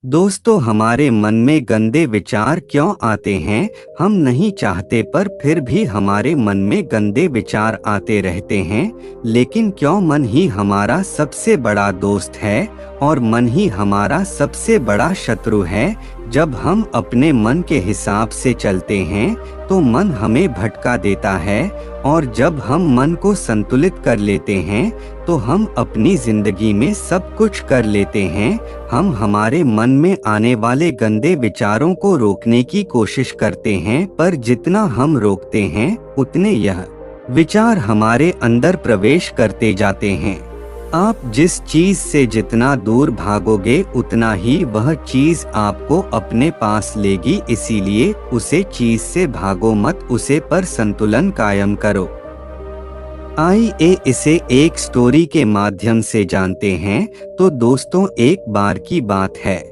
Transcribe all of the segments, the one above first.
दोस्तों, हमारे मन में गंदे विचार क्यों आते हैं? हम नहीं चाहते पर फिर भी हमारे मन में गंदे विचार आते रहते हैं। लेकिन क्यों मन ही हमारा सबसे बड़ा दोस्त है और मन ही हमारा सबसे बड़ा शत्रु है? जब हम अपने मन के हिसाब से चलते हैं तो मन हमें भटका देता है, और जब हम मन को संतुलित कर लेते हैं तो हम अपनी जिंदगी में सब कुछ कर लेते हैं। हम हमारे मन में आने वाले गंदे विचारों को रोकने की कोशिश करते हैं, पर जितना हम रोकते हैं उतने यह विचार हमारे अंदर प्रवेश करते जाते हैं। आप जिस चीज से जितना दूर भागोगे उतना ही वह चीज आपको अपने पास लेगी, इसीलिए उसे चीज से भागो मत, उसे पर संतुलन कायम करो। आइए इसे एक स्टोरी के माध्यम से जानते हैं। तो दोस्तों, एक बार की बात है।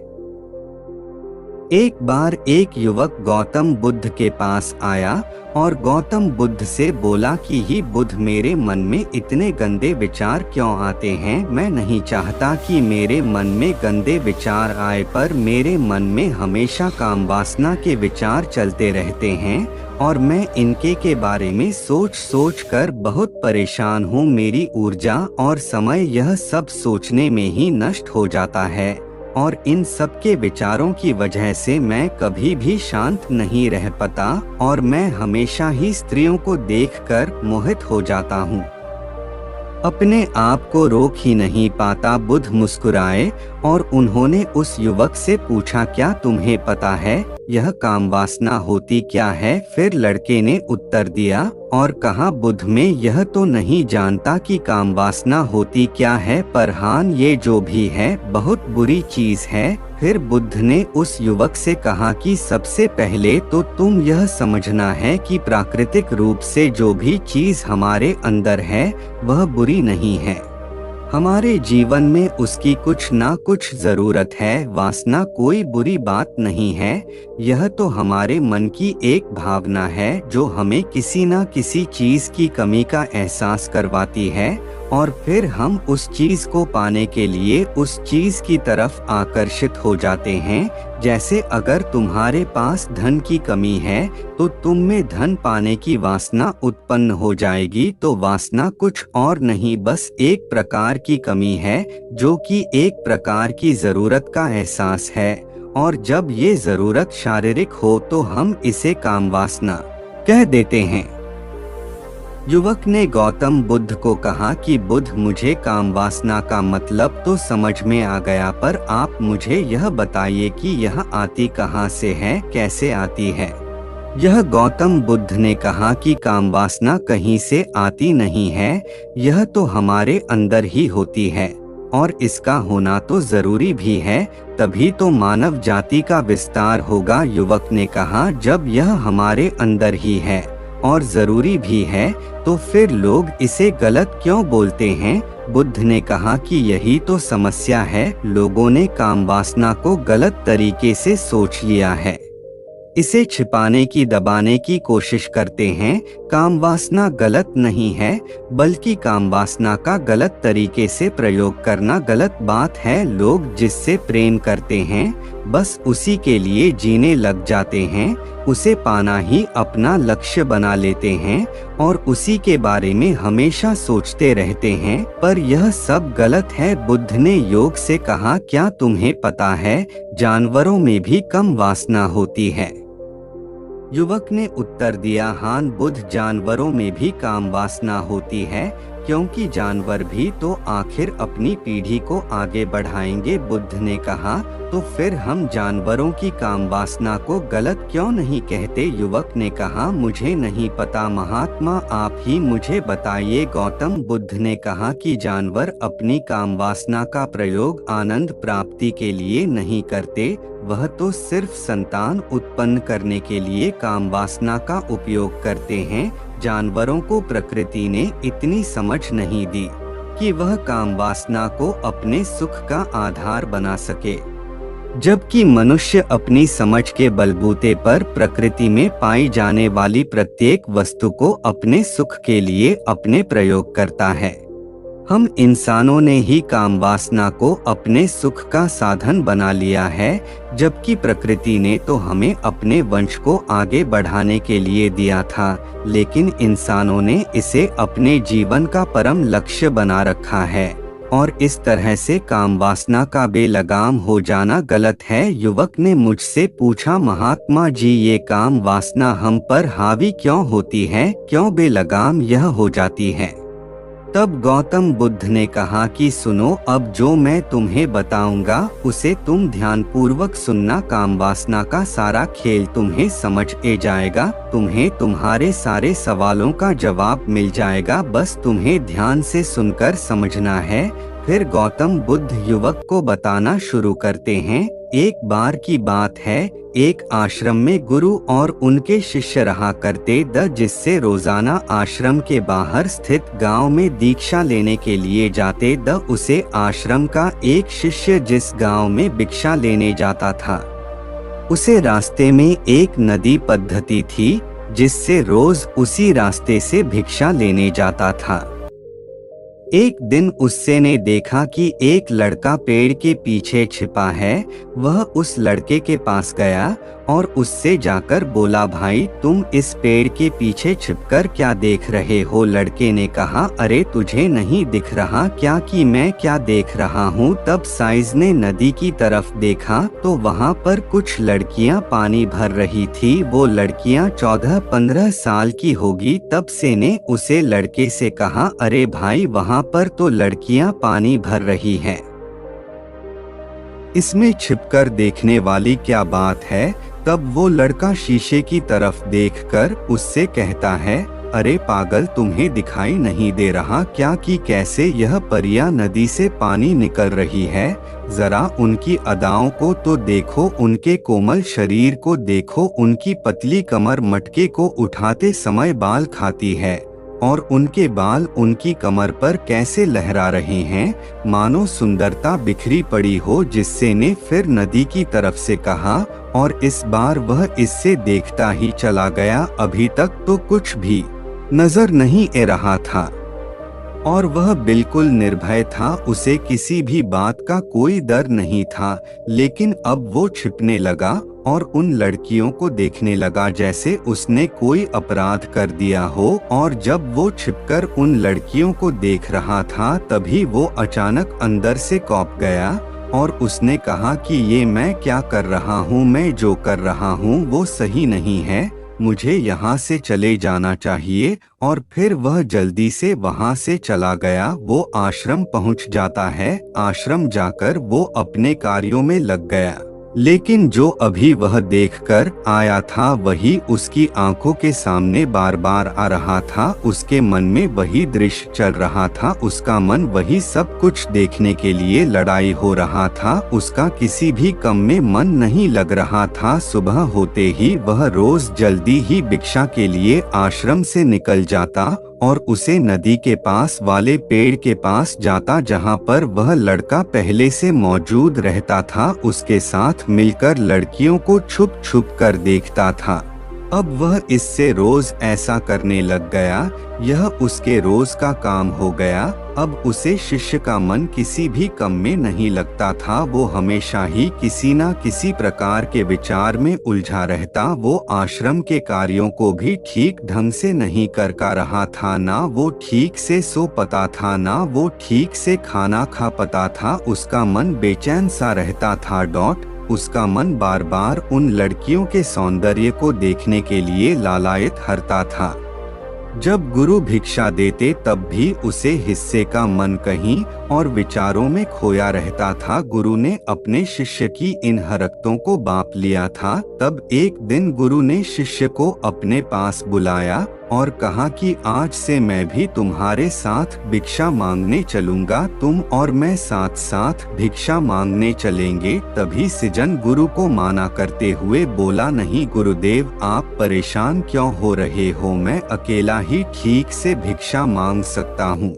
एक बार एक युवक गौतम बुद्ध के पास आया और गौतम बुद्ध से बोला कि ही बुद्ध, मेरे मन में इतने गंदे विचार क्यों आते हैं? मैं नहीं चाहता कि मेरे मन में गंदे विचार आए, पर मेरे मन में हमेशा काम वासना के विचार चलते रहते हैं और मैं इनके के बारे में सोच सोच कर बहुत परेशान हूँ। मेरी ऊर्जा और समय यह सब सोचने में ही नष्ट हो जाता है, और इन सब के विचारों की वजह से मैं कभी भी शांत नहीं रह पाता और मैं हमेशा ही स्त्रियों को देखकर मोहित हो जाता हूँ। अपने आप को रोक ही नहीं पाता। बुद्ध मुस्कुराए और उन्होंने उस युवक से पूछा, क्या तुम्हें पता है यह काम वासना होती क्या है? फिर लड़के ने उत्तर दिया और कहा, बुद्ध, में यह तो नहीं जानता कि काम वासना होती क्या है, पर हाँ, ये जो भी है बहुत बुरी चीज है। फिर बुद्ध ने उस युवक से कहा कि सबसे पहले तो तुम यह समझना है कि प्राकृतिक रूप से जो भी चीज हमारे अंदर है वह बुरी नहीं है। हमारे जीवन में उसकी कुछ ना कुछ जरूरत है। वासना कोई बुरी बात नहीं है, यह तो हमारे मन की एक भावना है जो हमें किसी ना किसी चीज की कमी का एहसास करवाती है, और फिर हम उस चीज को पाने के लिए उस चीज की तरफ आकर्षित हो जाते हैं। जैसे अगर तुम्हारे पास धन की कमी है तो तुम में धन पाने की वासना उत्पन्न हो जाएगी। तो वासना कुछ और नहीं, बस एक प्रकार की कमी है जो कि एक प्रकार की जरूरत का एहसास है, और जब ये जरूरत शारीरिक हो तो हम इसे काम वासना कह देते हैं। युवक ने गौतम बुद्ध को कहा कि बुद्ध, मुझे काम वासना का मतलब तो समझ में आ गया, पर आप मुझे यह बताइए कि यह आती कहाँ से है, कैसे आती है? यह गौतम बुद्ध ने कहा कि काम वासना कहीं से आती नहीं है, यह तो हमारे अंदर ही होती है, और इसका होना तो जरूरी भी है, तभी तो मानव जाति का विस्तार होगा। युवक ने कहा, जब यह हमारे अंदर ही है और जरूरी भी है तो फिर लोग इसे गलत क्यों बोलते हैं? बुद्ध ने कहा कि यही तो समस्या है, लोगों ने काम वासना को गलत तरीके से सोच लिया है, इसे छिपाने की दबाने की कोशिश करते हैं। काम वासना गलत नहीं है, बल्कि काम वासना का गलत तरीके से प्रयोग करना गलत बात है। लोग जिससे प्रेम करते हैं बस उसी के लिए जीने लग जाते हैं, उसे पाना ही अपना लक्ष्य बना लेते हैं और उसी के बारे में हमेशा सोचते रहते हैं, पर यह सब गलत है। बुद्ध ने योग से कहा, क्या तुम्हें पता है जानवरों में भी कम वासना होती है? युवक ने उत्तर दिया, हाँ बुद्ध, जानवरों में भी काम वासना होती है, क्योंकि जानवर भी तो आखिर अपनी पीढ़ी को आगे बढ़ाएंगे। बुद्ध ने कहा, तो फिर हम जानवरों की काम वासना को गलत क्यों नहीं कहते? युवक ने कहा, मुझे नहीं पता महात्मा, आप ही मुझे बताइए। गौतम बुद्ध ने कहा कि जानवर अपनी काम वासना का प्रयोग आनंद प्राप्ति के लिए नहीं करते, वह तो सिर्फ संतान उत्पन्न करने के लिए काम वासना का उपयोग करते हैं। जानवरों को प्रकृति ने इतनी समझ नहीं दी कि वह काम वासना को अपने सुख का आधार बना सके, जबकि मनुष्य अपनी समझ के बलबूते पर प्रकृति में पाई जाने वाली प्रत्येक वस्तु को अपने सुख के लिए अपने प्रयोग करता है। हम इंसानों ने ही काम वासना को अपने सुख का साधन बना लिया है, जबकि प्रकृति ने तो हमें अपने वंश को आगे बढ़ाने के लिए दिया था, लेकिन इंसानों ने इसे अपने जीवन का परम लक्ष्य बना रखा है। और इस तरह से काम वासना का बेलगाम हो जाना गलत है। युवक ने मुझसे पूछा, महात्मा जी, ये काम वासना हम पर हावी क्यों होती है, क्यों बेलगाम यह हो जाती है? तब गौतम बुद्ध ने कहा कि सुनो, अब जो मैं तुम्हें बताऊंगा उसे तुम ध्यानपूर्वक सुनना। काम वासना का सारा खेल तुम्हें समझ ए जाएगा, तुम्हें तुम्हारे सारे सवालों का जवाब मिल जाएगा, बस तुम्हें ध्यान से सुनकर समझना है। फिर गौतम बुद्ध युवक को बताना शुरू करते हैं। एक बार की बात है, एक आश्रम में गुरु और उनके शिष्य रहा करते द, जिससे रोजाना आश्रम के बाहर स्थित गांव में दीक्षा लेने के लिए जाते द। उसे आश्रम का एक शिष्य जिस गांव में भिक्षा लेने जाता था, उसे रास्ते में एक नदी पद्धति थी जिससे रोज उसी रास्ते से भिक्षा लेने जाता था। एक दिन उससे ने देखा कि एक लड़का पेड़ के पीछे छिपा है। वह उस लड़के के पास गया और उससे जाकर बोला, भाई तुम इस पेड़ के पीछे छिपकर क्या देख रहे हो? लड़के ने कहा, अरे तुझे नहीं दिख रहा क्या कि मैं क्या देख रहा हूँ? तब साइज ने नदी की तरफ देखा तो वहाँ पर कुछ लड़कियाँ पानी भर रही थी। वो लड़कियाँ 14-15 साल की होगी। तब से ने उसे लड़के से कहा, अरे भाई वहाँ पर तो लड़कियां पानी भर रही हैं, इसमें छिपकर देखने वाली क्या बात है? तब वो लड़का शीशे की तरफ देखकर उससे कहता है, अरे पागल, तुम्हें दिखाई नहीं दे रहा क्या कि कैसे यह परियां नदी से पानी निकल रही है? जरा उनकी अदाओं को तो देखो, उनके कोमल शरीर को देखो, उनकी पतली कमर मटके को उठाते समय बाल खाती है और उनके बाल उनकी कमर पर कैसे लहरा रहे हैं, मानो सुंदरता बिखरी पड़ी हो। जिससे ने फिर नदी की तरफ से कहा और इस बार वह इससे देखता ही चला गया। अभी तक तो कुछ भी नजर नहीं आ रहा था और वह बिल्कुल निर्भय था, उसे किसी भी बात का कोई डर नहीं था। लेकिन अब वो छिपने लगा और उन लड़कियों को देखने लगा जैसे उसने कोई अपराध कर दिया हो। और जब वो छिपकर उन लड़कियों को देख रहा था तभी वो अचानक अंदर से कौंप गया और उसने कहा कि ये मैं क्या कर रहा हूँ, मैं जो कर रहा हूँ वो सही नहीं है, मुझे यहाँ से चले जाना चाहिए। और फिर वह जल्दी से वहाँ से चला गया। वो आश्रम पहुँच जाता है। आश्रम जाकर वो अपने कार्यों में लग गया, लेकिन जो अभी वह देखकर आया था वही उसकी आंखों के सामने बार बार आ रहा था। उसके मन में वही दृश्य चल रहा था, उसका मन वही सब कुछ देखने के लिए लड़ाई हो रहा था। उसका किसी भी काम में मन नहीं लग रहा था। सुबह होते ही वह रोज जल्दी ही भिक्षा के लिए आश्रम से निकल जाता और उसे नदी के पास वाले पेड़ के पास जाता जहाँ पर वह लड़का पहले से मौजूद रहता था। उसके साथ मिलकर लड़कियों को छुप छुप कर देखता था। अब वह इससे रोज ऐसा करने लग गया, यह उसके रोज का काम हो गया। अब उसे शिष्य का मन किसी भी काम में नहीं लगता था, वो हमेशा ही किसी न किसी प्रकार के विचार में उलझा रहता। वो आश्रम के कार्यों को भी ठीक ढंग से नहीं कर रहा था, ना वो ठीक से सो पाता था, ना वो ठीक से खाना खा पाता था। उसका मन बेचैन सा रहता था। उसका मन बार बार उन लड़कियों के सौंदर्य को देखने के लिए लालायित हरता था। जब गुरु भिक्षा देते तब भी उसे हिस्से का मन कहीं और विचारों में खोया रहता था। गुरु ने अपने शिष्य की इन हरकतों को बांप लिया था। तब एक दिन गुरु ने शिष्य को अपने पास बुलाया और कहा कि आज से मैं भी तुम्हारे साथ भिक्षा मांगने चलूंगा, तुम और मैं साथ साथ भिक्षा मांगने चलेंगे। तभी सृजन गुरु को माना करते हुए बोला, नहीं गुरुदेव, आप परेशान क्यों हो रहे हो, मैं अकेला ही ठीक से भिक्षा मांग सकता हूँ।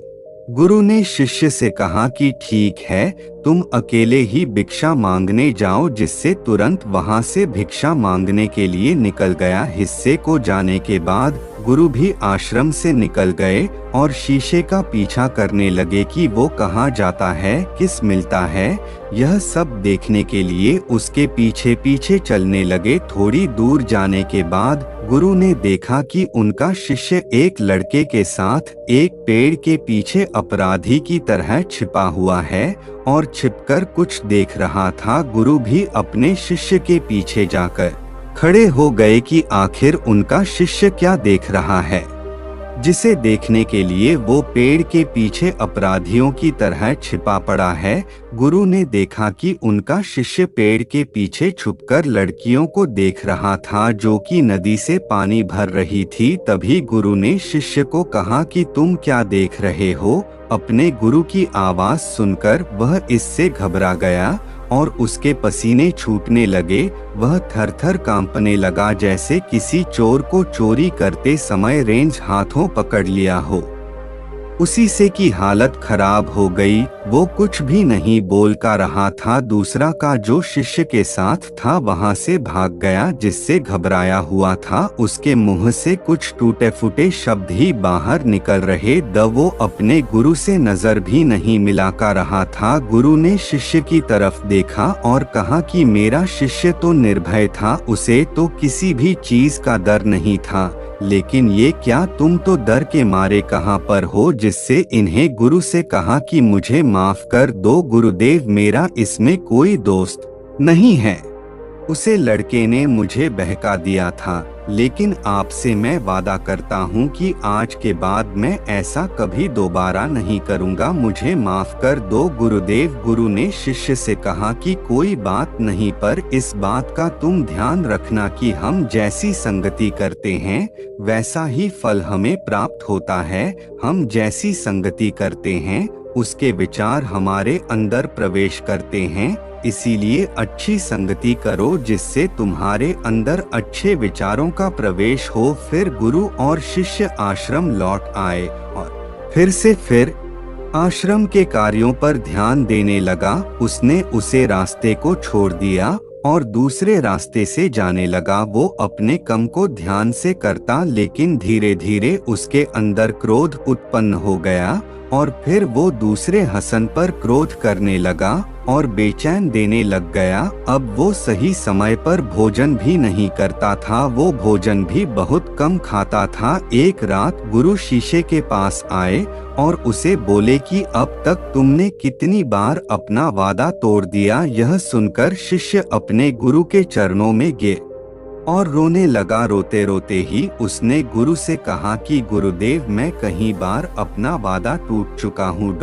गुरु ने शिष्य से कहा कि ठीक है, तुम अकेले ही भिक्षा मांगने जाओ। जिससे तुरंत वहां से भिक्षा मांगने के लिए निकल गया। हिस्से को जाने के बाद गुरु भी आश्रम से निकल गए और शीशे का पीछा करने लगे कि वो कहाँ जाता है, किस मिलता है। यह सब देखने के लिए उसके पीछे पीछे चलने लगे। थोड़ी दूर जाने के बाद गुरु ने देखा कि उनका शिष्य एक लड़के के साथ एक पेड़ के पीछे अपराधी की तरह छिपा हुआ है और छिपकर कुछ देख रहा था। गुरु भी अपने शिष्य के पीछे जाकर खड़े हो गए कि आखिर उनका शिष्य क्या देख रहा है, जिसे देखने के लिए वो पेड़ के पीछे अपराधियों की तरह छिपा पड़ा है। गुरु ने देखा कि उनका शिष्य पेड़ के पीछे छुपकर लड़कियों को देख रहा था जो कि नदी से पानी भर रही थी। तभी गुरु ने शिष्य को कहा कि तुम क्या देख रहे हो। अपने गुरु की आवाज सुनकर वह इससे घबरा गया और उसके पसीने छूटने लगे। वह थर-थर कांपने लगा जैसे किसी चोर को चोरी करते समय रेंज हाथों पकड़ लिया हो। उसी से की हालत खराब हो गई। वो कुछ भी नहीं बोल का रहा था। दूसरा का जो शिष्य के साथ था वहां से भाग गया, जिससे घबराया हुआ था। उसके मुंह से कुछ टूटे फूटे शब्द ही बाहर निकल रहे द वो अपने गुरु से नजर भी नहीं मिला का रहा था। गुरु ने शिष्य की तरफ देखा और कहा कि मेरा शिष्य तो निर्भय था, उसे तो किसी भी चीज का डर नहीं था, लेकिन ये क्या तुम तो डर के मारे कहाँ पर हो। जिससे इन्हें गुरु से कहा कि मुझे माफ कर दो गुरुदेव, मेरा इसमें कोई दोस्त नहीं है। उसे लड़के ने मुझे बहका दिया था, लेकिन आपसे मैं वादा करता हूँ कि आज के बाद मैं ऐसा कभी दोबारा नहीं करूँगा, मुझे माफ कर दो गुरुदेव। गुरु ने शिष्य से कहा कि कोई बात नहीं, पर इस बात का तुम ध्यान रखना कि हम जैसी संगति करते हैं वैसा ही फल हमें प्राप्त होता है। हम जैसी संगति करते हैं उसके विचार हमारे अंदर प्रवेश करते हैं, इसीलिए अच्छी संगति करो जिससे तुम्हारे अंदर अच्छे विचारों का प्रवेश हो। फिर गुरु और शिष्य आश्रम लौट आए और फिर आश्रम के कार्यों पर ध्यान देने लगा। उसने उसे रास्ते को छोड़ दिया और दूसरे रास्ते से जाने लगा। वो अपने काम को ध्यान से करता, लेकिन धीरे धीरे उसके अंदर क्रोध उत्पन्न हो गया और फिर वो दूसरे हसन पर क्रोध करने लगा और बेचैन देने लग गया। अब वो सही समय पर भोजन भी नहीं करता था, वो भोजन भी बहुत कम खाता था। एक रात गुरु शीशे के पास आए और उसे बोले कि अब तक तुमने कितनी बार अपना वादा तोड़ दिया। यह सुनकर शिष्य अपने गुरु के चरणों में गिर और रोने लगा। रोते रोते ही उसने गुरु से कहा कि गुरुदेव, मैं कई बार अपना वादा टूट चुका हूँ,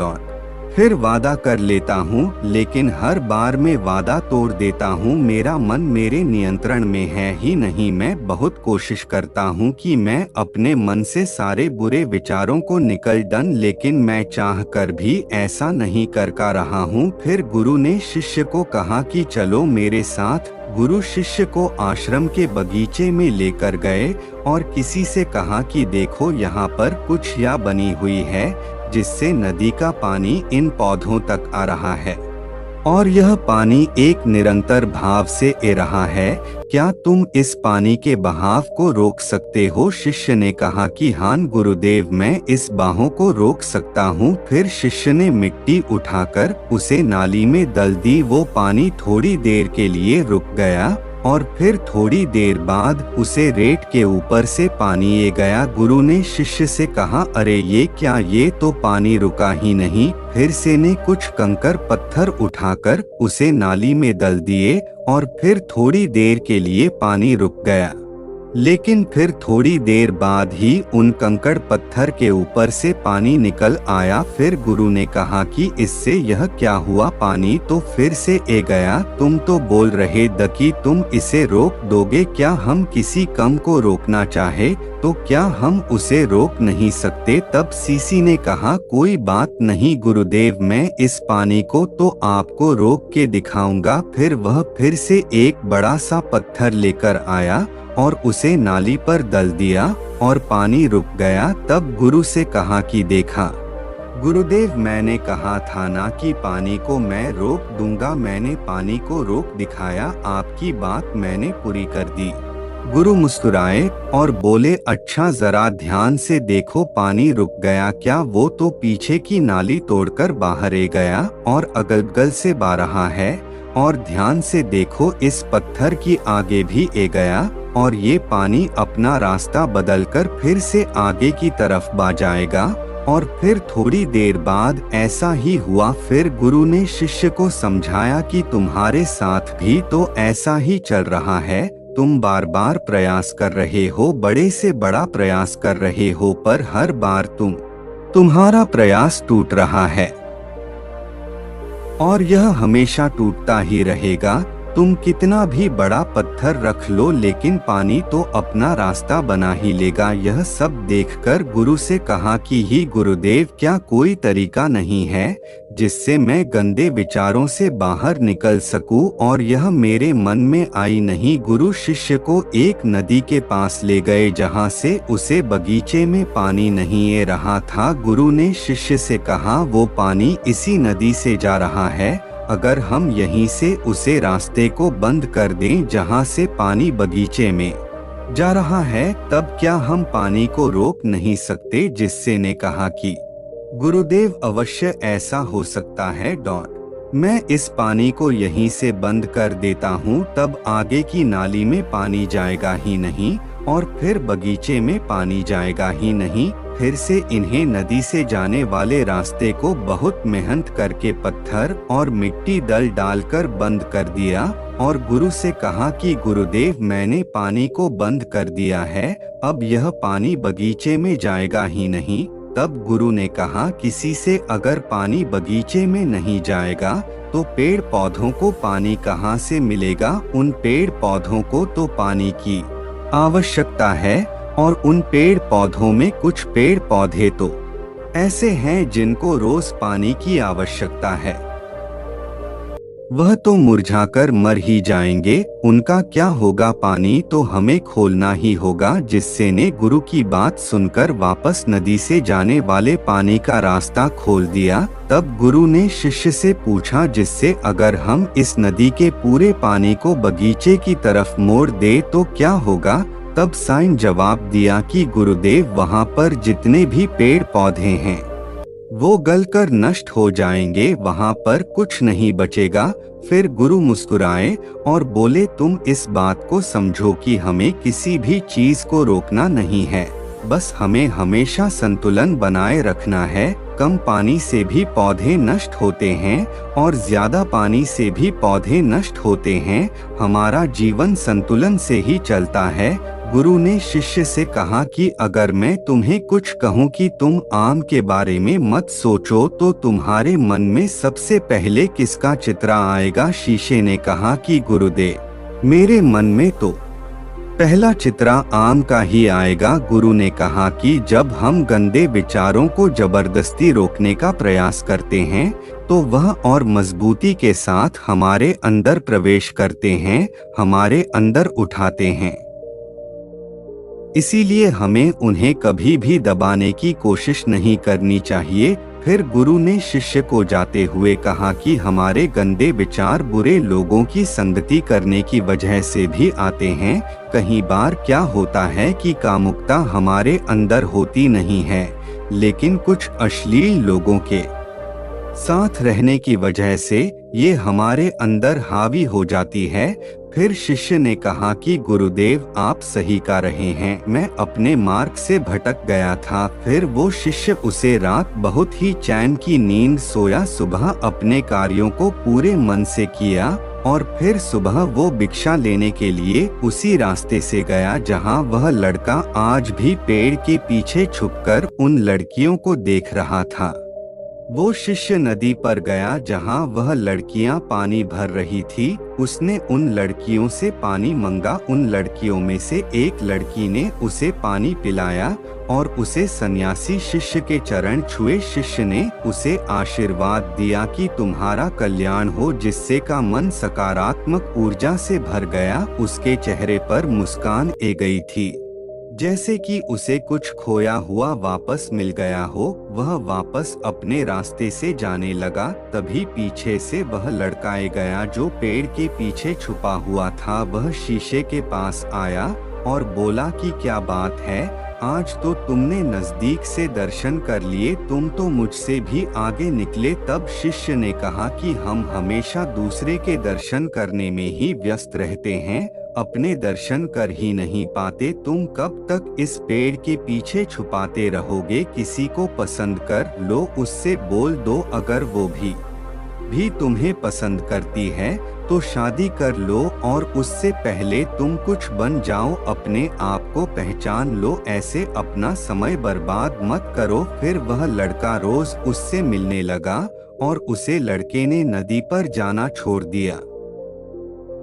फिर वादा कर लेता हूँ, लेकिन हर बार मैं वादा तोड़ देता हूँ। मेरा मन मेरे नियंत्रण में है ही नहीं। मैं बहुत कोशिश करता हूँ कि मैं अपने मन से सारे बुरे विचारों को निकल दूं, लेकिन मैं चाह कर भी ऐसा नहीं कर रहा हूँ। फिर गुरु ने शिष्य को कहा कि चलो मेरे साथ। गुरु शिष्य को आश्रम के बगीचे में लेकर गए और किसी से कहा कि देखो यहाँ पर कुछ या बनी हुई है जिससे नदी का पानी इन पौधों तक आ रहा है और यह पानी एक निरंतर भाव से ए रहा है। क्या तुम इस पानी के बहाव को रोक सकते हो? शिष्य ने कहा कि हाँ गुरुदेव, मैं इस बहाव को रोक सकता हूँ। फिर शिष्य ने मिट्टी उठाकर उसे नाली में डाल दी। वो पानी थोड़ी देर के लिए रुक गया और फिर थोड़ी देर बाद उसे रेत के ऊपर से पानी ए गया। गुरु ने शिष्य से कहा, अरे ये क्या, ये तो पानी रुका ही नहीं। फिर से ने कुछ कंकर पत्थर उठाकर उसे नाली में डाल दिए और फिर थोड़ी देर के लिए पानी रुक गया, लेकिन फिर थोड़ी देर बाद ही उन कंकड़ पत्थर के ऊपर से पानी निकल आया। फिर गुरु ने कहा कि इससे यह क्या हुआ, पानी तो फिर से ए गया। तुम तो बोल रहे द कि तुम इसे रोक दोगे। क्या हम किसी काम को रोकना चाहे तो क्या हम उसे रोक नहीं सकते? तब सीसी ने कहा, कोई बात नहीं गुरुदेव, मैं इस पानी को तो आपको रोक के दिखाऊंगा। फिर वह फिर से एक बड़ा सा पत्थर लेकर आया और उसे नाली पर डाल दिया और पानी रुक गया। तब गुरु से कहा कि देखा गुरुदेव, मैंने कहा था ना कि पानी को मैं रोक दूंगा। मैंने पानी को रोक दिखाया, आपकी बात मैंने पूरी कर दी। गुरु मुस्कुराए और बोले, अच्छा जरा ध्यान से देखो, पानी रुक गया क्या? वो तो पीछे की नाली तोड़कर बाहर ए गया और अगल-बगल से बह रहा है। और ध्यान से देखो, इस पत्थर की आगे भी ए गया और ये पानी अपना रास्ता बदलकर फिर से आगे की तरफ बह जाएगा। और फिर थोड़ी देर बाद ऐसा ही हुआ। फिर गुरु ने शिष्य को समझाया कि तुम्हारे साथ भी तो ऐसा ही चल रहा है। तुम बार बार प्रयास कर रहे हो, बड़े से बड़ा प्रयास कर रहे हो, पर हर बार तुम्हारा प्रयास टूट रहा है और यह हमेशा टूटता ही रहेगा। तुम कितना भी बड़ा पत्थर रख लो, लेकिन पानी तो अपना रास्ता बना ही लेगा। यह सब देखकर गुरु से कहा कि ही गुरुदेव, क्या कोई तरीका नहीं है जिससे मैं गंदे विचारों से बाहर निकल सकूं? और यह मेरे मन में आई नहीं। गुरु शिष्य को एक नदी के पास ले गए जहां से उसे बगीचे में पानी नहीं आ रहा था। गुरु ने शिष्य से कहा, वो पानी इसी नदी से जा रहा है। अगर हम यहीं से उसे रास्ते को बंद कर दें जहां से पानी बगीचे में जा रहा है, तब क्या हम पानी को रोक नहीं सकते? जिससे ने कहा कि गुरुदेव, अवश्य ऐसा हो सकता है। मैं इस पानी को यहीं से बंद कर देता हूँ, तब आगे की नाली में पानी जाएगा ही नहीं और फिर बगीचे में पानी जाएगा ही नहीं। फिर से इन्हें नदी से जाने वाले रास्ते को बहुत मेहनत करके पत्थर और मिट्टी डालकर बंद कर दिया। और गुरु से कहा कि गुरुदेव, मैंने पानी को बंद कर दिया है, अब यह पानी बगीचे में जाएगा ही नहीं। तब गुरु ने कहा, किसी से अगर पानी बगीचे में नहीं जाएगा तो पेड़ पौधों को पानी कहाँ से मिलेगा? उन पेड़ पौधों को तो पानी की आवश्यकता है और उन पेड़ पौधों में कुछ पेड़ पौधे तो ऐसे हैं जिनको रोज पानी की आवश्यकता है, वह तो मुरझाकर मर ही जाएंगे। उनका क्या होगा? पानी तो हमें खोलना ही होगा। जिससे ने गुरु की बात सुनकर वापस नदी से जाने वाले पानी का रास्ता खोल दिया। तब गुरु ने शिष्य से पूछा, जिससे अगर हम इस नदी के पूरे पानी को बगीचे की तरफ मोड़ दे तो क्या होगा? तब साईं जवाब दिया कि गुरुदेव, वहाँ पर जितने भी पेड़ पौधे हैं वो गलकर नष्ट हो जाएंगे, वहाँ पर कुछ नहीं बचेगा। फिर गुरु मुस्कुराए और बोले, तुम इस बात को समझो कि हमें किसी भी चीज को रोकना नहीं है, बस हमें हमेशा संतुलन बनाए रखना है। कम पानी से भी पौधे नष्ट होते हैं और ज्यादा पानी से भी पौधे नष्ट होते हैं। हमारा जीवन संतुलन से ही चलता है। गुरु ने शिष्य से कहा कि अगर मैं तुम्हें कुछ कहूँ कि तुम आम के बारे में मत सोचो, तो तुम्हारे मन में सबसे पहले किसका चित्र आएगा? शीशे ने कहा कि गुरुदेव, मेरे मन में तो पहला चित्र आम का ही आएगा। गुरु ने कहा कि जब हम गंदे विचारों को जबरदस्ती रोकने का प्रयास करते हैं तो वह और मजबूती के साथ हमारे अंदर प्रवेश करते हैं, हमारे अंदर उठाते हैं। इसीलिए हमें उन्हें कभी भी दबाने की कोशिश नहीं करनी चाहिए। फिर गुरु ने शिष्य को जाते हुए कहा कि हमारे गंदे विचार बुरे लोगों की संगति करने की वजह से भी आते हैं। कई बार क्या होता है कि कामुकता हमारे अंदर होती नहीं है, लेकिन कुछ अश्लील लोगों के साथ रहने की वजह से ये हमारे अंदर हावी हो जाती है। फिर शिष्य ने कहा कि गुरुदेव, आप सही कह रहे हैं, मैं अपने मार्ग से भटक गया था। फिर वो शिष्य उसे रात बहुत ही चैन की नींद सोया। सुबह अपने कार्यों को पूरे मन से किया और फिर सुबह वो भिक्षा लेने के लिए उसी रास्ते से गया जहां वह लड़का आज भी पेड़ के पीछे छुपकर उन लड़कियों को देख रहा था। वो शिष्य नदी पर गया जहां वह लड़कियां पानी भर रही थी। उसने उन लड़कियों से पानी मांगा। उन लड़कियों में से एक लड़की ने उसे पानी पिलाया और उसे सन्यासी शिष्य के चरण छुए। शिष्य ने उसे आशीर्वाद दिया कि तुम्हारा कल्याण हो, जिससे का मन सकारात्मक ऊर्जा से भर गया। उसके चेहरे पर मुस्कान आ गई थी, जैसे कि उसे कुछ खोया हुआ वापस मिल गया हो। वह वापस अपने रास्ते से जाने लगा। तभी पीछे से वह लड़का आ गया जो पेड़ के पीछे छुपा हुआ था। वह शीशे के पास आया और बोला कि क्या बात है, आज तो तुमने नजदीक से दर्शन कर लिए, तुम तो मुझसे भी आगे निकले। तब शिष्य ने कहा कि हम हमेशा दूसरे के दर्शन करने में ही व्यस्त रहते हैं, अपने दर्शन कर ही नहीं पाते। तुम कब तक इस पेड़ के पीछे छुपाते रहोगे? किसी को पसंद कर लो, उससे बोल दो। अगर वो भी तुम्हें पसंद करती है तो शादी कर लो, और उससे पहले तुम कुछ बन जाओ, अपने आप को पहचान लो। ऐसे अपना समय बर्बाद मत करो। फिर वह लड़का रोज उससे मिलने लगा और उसे लड़के ने नदी पर जाना छोड़ दिया।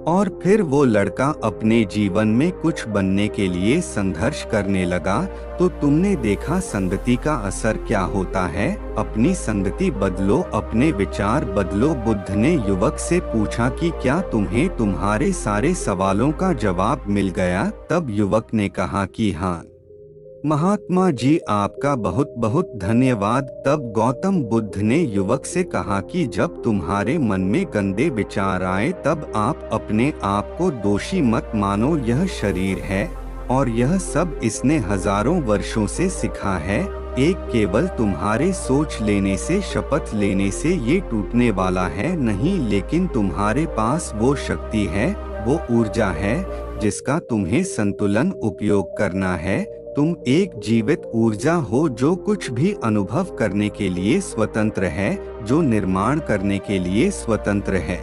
और फिर वो लड़का अपने जीवन में कुछ बनने के लिए संघर्ष करने लगा। तो तुमने देखा संगति का असर क्या होता है। अपनी संगति बदलो, अपने विचार बदलो। बुद्ध ने युवक से पूछा कि क्या तुम्हें तुम्हारे सारे सवालों का जवाब मिल गया? तब युवक ने कहा कि हाँ महात्मा जी, आपका बहुत बहुत धन्यवाद। तब गौतम बुद्ध ने युवक से कहा कि जब तुम्हारे मन में गंदे विचार आए तब आप अपने आप को दोषी मत मानो। यह शरीर है और यह सब इसने हजारों वर्षों से सीखा है। एक केवल तुम्हारे सोच लेने से, शपथ लेने से ये टूटने वाला है नहीं, लेकिन तुम्हारे पास वो शक्ति है, वो ऊर्जा है जिसका तुम्हें संतुलन उपयोग करना है। तुम एक जीवित ऊर्जा हो जो कुछ भी अनुभव करने के लिए स्वतंत्र है, जो निर्माण करने के लिए स्वतंत्र है।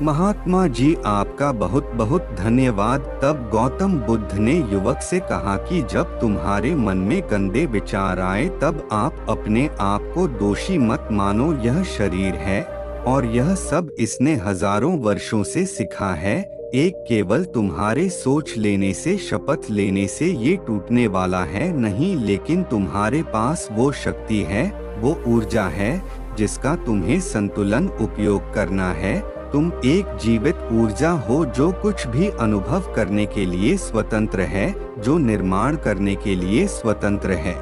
महात्मा जी, आपका बहुत बहुत धन्यवाद। तब गौतम बुद्ध ने युवक से कहा कि जब तुम्हारे मन में गंदे विचार आए तब आप अपने आप को दोषी मत मानो। यह शरीर है और यह सब इसने हजारों वर्षों से सीखा है। एक केवल तुम्हारे सोच लेने से, शपथ लेने से ये टूटने वाला है नहीं, लेकिन तुम्हारे पास वो शक्ति है, वो ऊर्जा है जिसका तुम्हें संतुलन उपयोग करना है। तुम एक जीवित ऊर्जा हो जो कुछ भी अनुभव करने के लिए स्वतंत्र है, जो निर्माण करने के लिए स्वतंत्र है,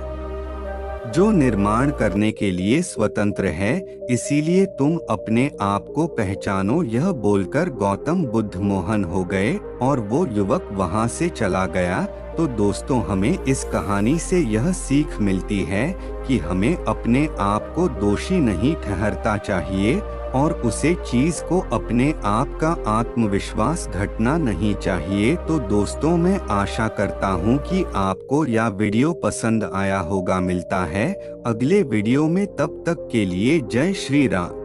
जो निर्माण करने के लिए स्वतंत्र है। इसीलिए तुम अपने आप को पहचानो। यह बोलकर गौतम बुद्ध मोहन हो गए और वो युवक वहां से चला गया। तो दोस्तों, हमें इस कहानी से यह सीख मिलती है कि हमें अपने आप को दोषी नहीं ठहरता चाहिए और उसे चीज को अपने आप का आत्मविश्वास घटना नहीं चाहिए। तो दोस्तों, मैं आशा करता हूँ कि आपको यह वीडियो पसंद आया होगा। मिलता है अगले वीडियो में, तब तक के लिए जय श्री राम।